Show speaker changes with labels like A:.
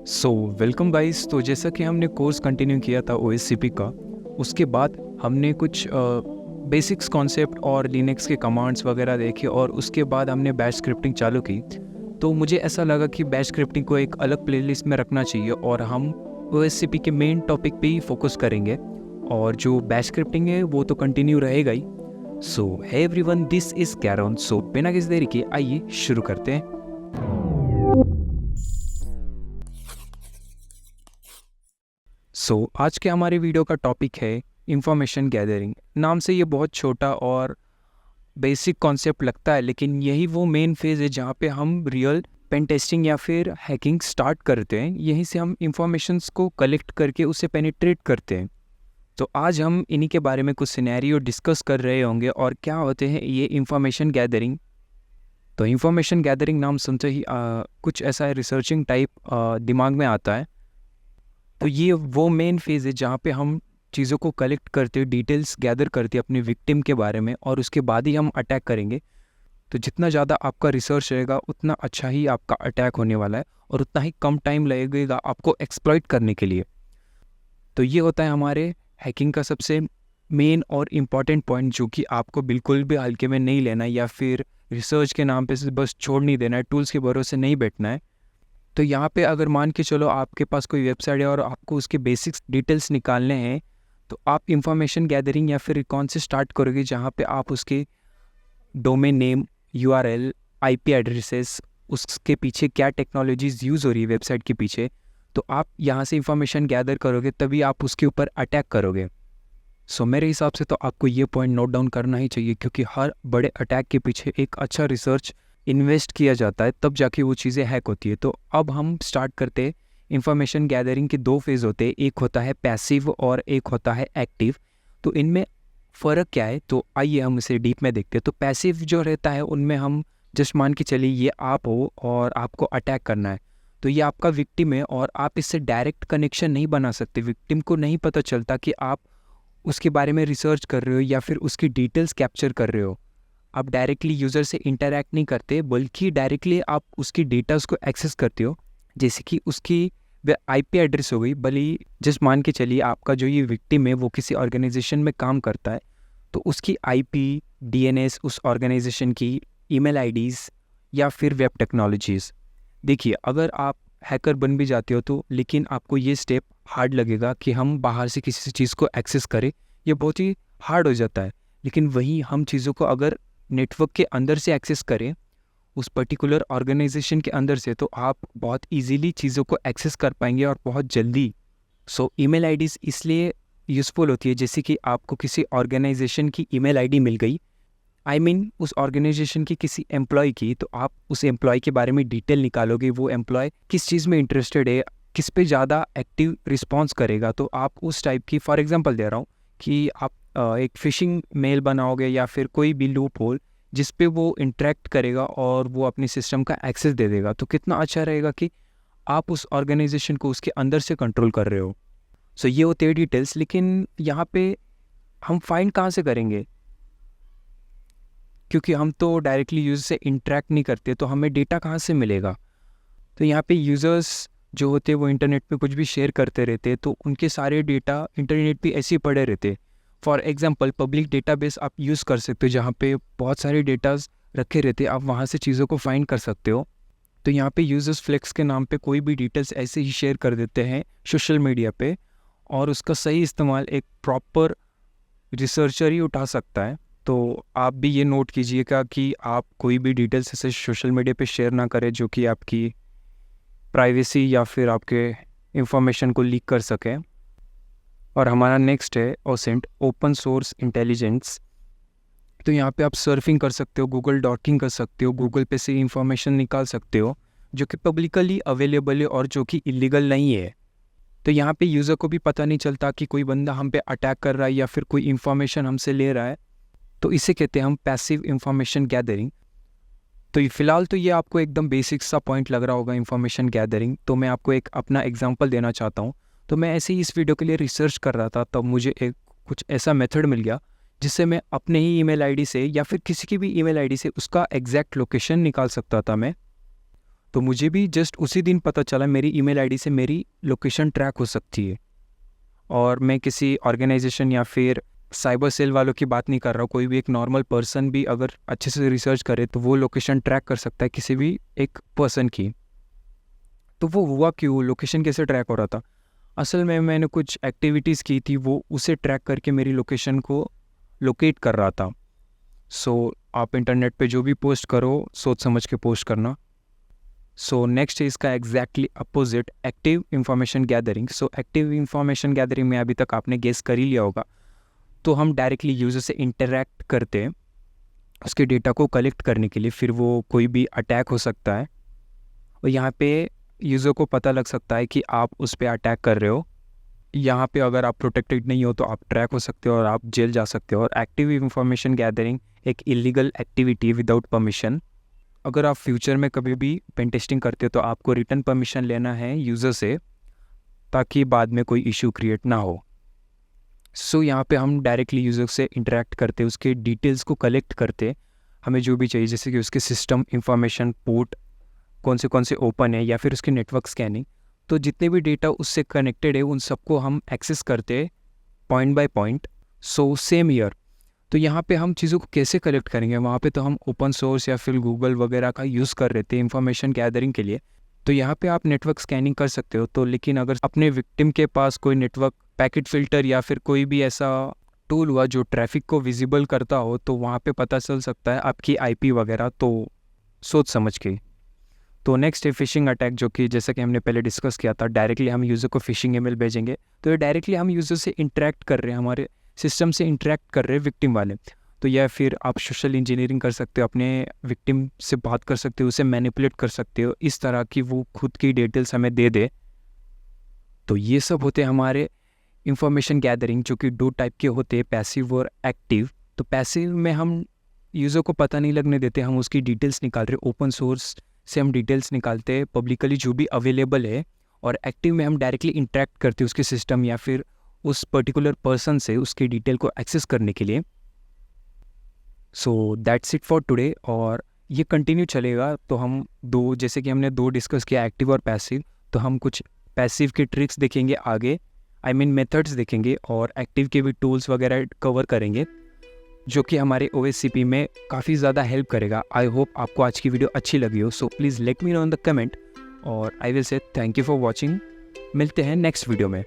A: So welcome guys. तो जैसा कि हमने कोर्स कंटिन्यू किया था OSCP का, उसके बाद हमने कुछ बेसिक्स कॉन्सेप्ट और लिनक्स के कमांड्स वगैरह देखे और उसके बाद हमने बैच स्क्रिप्टिंग चालू की। तो मुझे ऐसा लगा कि बैच स्क्रिप्टिंग को एक अलग प्लेलिस्ट में रखना चाहिए और हम OSCP के मेन टॉपिक पे ही फोकस करेंगे और जो बैच स्क्रिप्टिंग है वो तो कंटिन्यू रहेगा ही। सो हे एवरीवन, दिस इज़ कैरॉन। सो बिना किसी देरी के आइए शुरू करते हैं। आज के हमारे वीडियो का टॉपिक है इंफॉर्मेशन गैदरिंग। नाम से ये बहुत छोटा और बेसिक कॉन्सेप्ट लगता है, लेकिन यही वो मेन फेज़ है जहाँ पे हम रियल पेन टेस्टिंग या फिर हैकिंग स्टार्ट करते हैं। यहीं से हम इंफॉर्मेशंस को कलेक्ट करके उसे पेनिट्रेट करते हैं। तो आज हम इन्हीं के बारे में कुछ सिनेरियो डिस्कस कर रहे होंगे और क्या होते हैं ये इंफॉर्मेशन गैदरिंग। तो इंफॉर्मेशन गैदरिंग नाम सुनते ही कुछ ऐसा रिसर्चिंग टाइप दिमाग में आता है। तो ये वो मेन फेज़ है जहाँ पे हम चीज़ों को कलेक्ट करते, डिटेल्स गैदर करते अपने विक्टिम के बारे में और उसके बाद ही हम अटैक करेंगे। तो जितना ज़्यादा आपका रिसर्च रहेगा उतना अच्छा ही आपका अटैक होने वाला है और उतना ही कम टाइम लगेगा आपको एक्सप्लॉइट करने के लिए। तो ये होता है हमारे हैकिंग का सबसे मेन और इम्पॉर्टेंट पॉइंट, जो कि आपको बिल्कुल भी हल्के में नहीं लेना है या फिर रिसर्च के नाम पे से बस छोड़ नहीं देना है, टूल्स के भरोसे नहीं बैठना है। तो यहाँ पे अगर मान के चलो आपके पास कोई वेबसाइट है और आपको उसके बेसिक्स डिटेल्स निकालने हैं, तो आप इंफॉर्मेशन गैदरिंग या फिर कौन से स्टार्ट करोगे जहाँ पे आप उसके domain name, URL, IP addresses, उसके पीछे क्या टेक्नोलॉजीज़ यूज़ हो रही है वेबसाइट के पीछे, तो आप यहाँ से इंफॉर्मेशन गैदर करोगे तभी आप उसके ऊपर अटैक करोगे। मेरे हिसाब से तो आपको ये पॉइंट नोट डाउन करना ही चाहिए, क्योंकि हर बड़े अटैक के पीछे एक अच्छा रिसर्च इन्वेस्ट किया जाता है, तब जाके वो चीज़ें हैक होती है। तो अब हम स्टार्ट करते हैं। इंफॉर्मेशन गैदरिंग के दो फेज़ होते हैं, एक होता है पैसिव और एक होता है एक्टिव। तो इनमें फ़र्क क्या है, तो आइए हम इसे डीप में देखते हैं। तो पैसिव जो रहता है उनमें हम जस्ट मान के चलिए ये आप हो और आपको अटैक करना है। तो ये आपका विक्टिम है और आप इससे डायरेक्ट कनेक्शन नहीं बना सकते। विक्टिम को नहीं पता चलता कि आप उसके बारे में रिसर्च कर रहे हो या फिर उसकी डिटेल्स कैप्चर कर रहे हो। आप डायरेक्टली यूज़र से इंटरैक्ट नहीं करते, बल्कि डायरेक्टली आप उसकी डेटास को एक्सेस करते हो। जैसे कि उसकी IP एड्रेस हो गई, भले ही जस्ट मान के चलिए आपका जो ये विक्टिम है वो किसी ऑर्गेनाइजेशन में काम करता है, तो उसकी IP, DNS, उस ऑर्गेनाइजेशन की ईमेल IDs या फिर वेब टेक्नोलॉजीज़। देखिए, अगर आप हैकर बन भी जाते हो तो लेकिन आपको ये स्टेप हार्ड लगेगा कि हम बाहर से किसी चीज़ को एक्सेस करें, ये बहुत ही हार्ड हो जाता है। लेकिन वहीं हम चीज़ों को अगर नेटवर्क के अंदर से एक्सेस करें, उस पर्टिकुलर ऑर्गेनाइजेशन के अंदर से, तो आप बहुत इजीली चीज़ों को एक्सेस कर पाएंगे और बहुत जल्दी। ईमेल IDs इसलिए यूज़फुल होती है, जैसे कि आपको किसी ऑर्गेनाइजेशन की ईमेल ID मिल गई, उस ऑर्गेनाइजेशन की किसी एम्प्लॉय की, तो आप उस एम्प्लॉय के बारे में डिटेल निकालोगे। वो एम्प्लॉय किस चीज़ में इंटरेस्टेड है, किस पे ज़्यादा एक्टिव रिस्पॉन्स करेगा, तो आप उस टाइप की, फॉर एग्जांपल दे रहा हूँ कि आप एक फ़िशिंग मेल बनाओगे या फिर कोई भी लूप होल जिस पे वो इंटरेक्ट करेगा और वो अपने सिस्टम का एक्सेस दे देगा, तो कितना अच्छा रहेगा कि आप उस ऑर्गेनाइजेशन को उसके अंदर से कंट्रोल कर रहे हो। ये होते हैं डिटेल्स। लेकिन यहाँ पे हम फाइंड कहाँ से करेंगे, क्योंकि हम तो डायरेक्टली यूज़र से इंटरेक्ट नहीं करते, तो हमें डेटा कहाँ से मिलेगा। तो यहाँ पे यूज़र्स जो होते हैं वो इंटरनेट पे कुछ भी शेयर करते रहते हैं, तो उनके सारे डेटा इंटरनेट पे ऐसे ही पड़े रहते हैं। फॉर एग्जांपल, पब्लिक डेटाबेस आप यूज़ कर सकते हो जहाँ पे बहुत सारे डेटाज रखे रहते हैं, आप वहाँ से चीज़ों को फाइंड कर सकते हो। तो यहाँ पे यूज़र्स फ्लेक्स के नाम पे कोई भी डिटेल्स ऐसे ही शेयर कर देते हैं सोशल मीडिया पे, और उसका सही इस्तेमाल एक प्रॉपर रिसर्चर ही उठा सकता है। तो आप भी ये नोट कीजिएगा कि आप कोई भी डिटेल्स ऐसे सोशल मीडिया पे शेयर ना करें जो कि आपकी प्राइवेसी या फिर आपके इंफॉर्मेशन को लीक कर सके। और हमारा नेक्स्ट है OSINT, ओपन सोर्स इंटेलिजेंस। तो यहाँ पे आप सर्फिंग कर सकते हो, गूगल डॉकिंग कर सकते हो, गूगल पे से इंफॉर्मेशन निकाल सकते हो जो कि पब्लिकली अवेलेबल है और जो कि इलीगल नहीं है। तो यहाँ पे यूज़र को भी पता नहीं चलता कि कोई बंदा हम पे अटैक कर रहा है या फिर कोई इंफॉर्मेशन हमसे ले रहा है। तो इसे कहते हैं हम पैसिव इंफॉर्मेशन गैदरिंग। तो फ़िलहाल तो ये आपको एकदम बेसिक सा पॉइंट लग रहा होगा इंफॉर्मेशन गैदरिंग। तो मैं आपको एक अपना एग्जांपल देना चाहता हूँ। तो मैं ऐसे ही इस वीडियो के लिए रिसर्च कर रहा था, तब मुझे एक कुछ ऐसा मेथड मिल गया जिससे मैं अपने ही ईमेल ID से या फिर किसी की भी ईमेल ID से उसका एग्जैक्ट लोकेशन निकाल सकता था मैं। तो मुझे भी जस्ट उसी दिन पता चला मेरी ईमेल आईडी से मेरी लोकेशन ट्रैक हो सकती है। और मैं किसी ऑर्गेनाइजेशन या फिर साइबर सेल वालों की बात नहीं कर रहा हूँ, कोई भी एक नॉर्मल पर्सन भी अगर अच्छे से रिसर्च करे तो वो लोकेशन ट्रैक कर सकता है किसी भी एक पर्सन की। तो वो हुआ क्यों, लोकेशन कैसे ट्रैक हो रहा था? असल में मैंने कुछ एक्टिविटीज़ की थी, वो उसे ट्रैक करके मेरी लोकेशन को लोकेट कर रहा था। सो आप इंटरनेट पे जो भी पोस्ट करो सोच समझ के पोस्ट करना। सो नेक्स्ट है इसका exactly opposite, active information gathering. So active information gathering में अभी तक आपने गेस कर ही लिया होगा, तो हम डायरेक्टली यूज़र से इंटरेक्ट करते हैं उसके डेटा को कलेक्ट करने के लिए। फिर वो कोई भी अटैक हो सकता है और यहाँ पे यूज़र को पता लग सकता है कि आप उस पर अटैक कर रहे हो। यहाँ पे अगर आप प्रोटेक्टेड नहीं हो तो आप ट्रैक हो सकते हो और आप जेल जा सकते हो। और एक्टिव इंफॉर्मेशन गैदरिंग एक इलीगल एक्टिविटी विदाउट परमिशन। अगर आप फ्यूचर में कभी भी पेन टेस्टिंग करते हो तो आपको रिटर्न परमिशन लेना है यूज़र से, ताकि बाद में कोई इशू क्रिएट ना हो। सो यहाँ पे हम डायरेक्टली यूज़र से इंटरेक्ट करते, उसके डिटेल्स को कलेक्ट करते, हमें जो भी चाहिए, जैसे कि उसके सिस्टम इंफॉर्मेशन, पोर्ट कौन से ओपन है या फिर उसकी नेटवर्क स्कैनिंग। तो जितने भी डेटा उससे कनेक्टेड है उन सबको हम एक्सेस करते point by point. So same year, तो यहाँ पे हम चीज़ों को कैसे कलेक्ट करेंगे? वहाँ पे तो हम ओपन सोर्स या फिर गूगल वगैरह का यूज़ कर रहे थे इंफॉर्मेशन गैदरिंग के लिए। तो यहाँ पे आप नेटवर्क स्कैनिंग कर सकते हो। तो लेकिन अगर अपने विक्टिम के पास कोई नेटवर्क पैकेट फ़िल्टर या फिर कोई भी ऐसा टूल हुआ जो ट्रैफिक को विजिबल करता हो, तो वहाँ पे पता चल सकता है आपकी आईपी वगैरह, तो सोच समझ के। तो नेक्स्ट है फिशिंग अटैक, जो कि जैसा कि हमने पहले डिस्कस किया था, डायरेक्टली हम यूज़र को फिशिंग ईमेल भेजेंगे। तो ये डायरेक्टली हम यूज़र से इंटरेक्ट कर रहे हैं, हमारे सिस्टम से इंटरेक्ट कर रहे हैं विक्टिम वाले। तो या फिर आप सोशल इंजीनियरिंग कर सकते हो, अपने विक्टिम से बात कर सकते हो, उसे मैनिपुलेट कर सकते हो इस तरह की वो खुद की डिटेल्स हमें दे दे। तो ये सब होते हैं हमारे इंफॉर्मेशन गैदरिंग, जो कि 2 टाइप के होते हैं, पैसिव और एक्टिव। तो पैसिव में हम यूज़र को पता नहीं लगने देते, हम उसकी डिटेल्स निकाल रहे, ओपन सोर्स से हम डिटेल्स निकालते हैं पब्लिकली जो भी अवेलेबल है। और एक्टिव में हम डायरेक्टली इंटरेक्ट करते हैं उसके सिस्टम या फिर उस पर्टिकुलर पर्सन से उसकी डिटेल को एक्सेस करने के लिए। So that's it for today, और ये कंटिन्यू चलेगा। तो हम जैसे कि हमने 2 डिस्कस किया, एक्टिव और पैसिव, तो हम कुछ पैसिव की ट्रिक्स देखेंगे आगे, आई मीन मेथड्स देखेंगे, और एक्टिव के भी टूल्स वगैरह कवर करेंगे जो कि हमारे OSCP में काफ़ी ज़्यादा हेल्प करेगा। आई होप आपको आज की वीडियो अच्छी लगी हो। So please let me know in the comment, और I will say thank you for watching. मिलते हैं नेक्स्ट वीडियो में।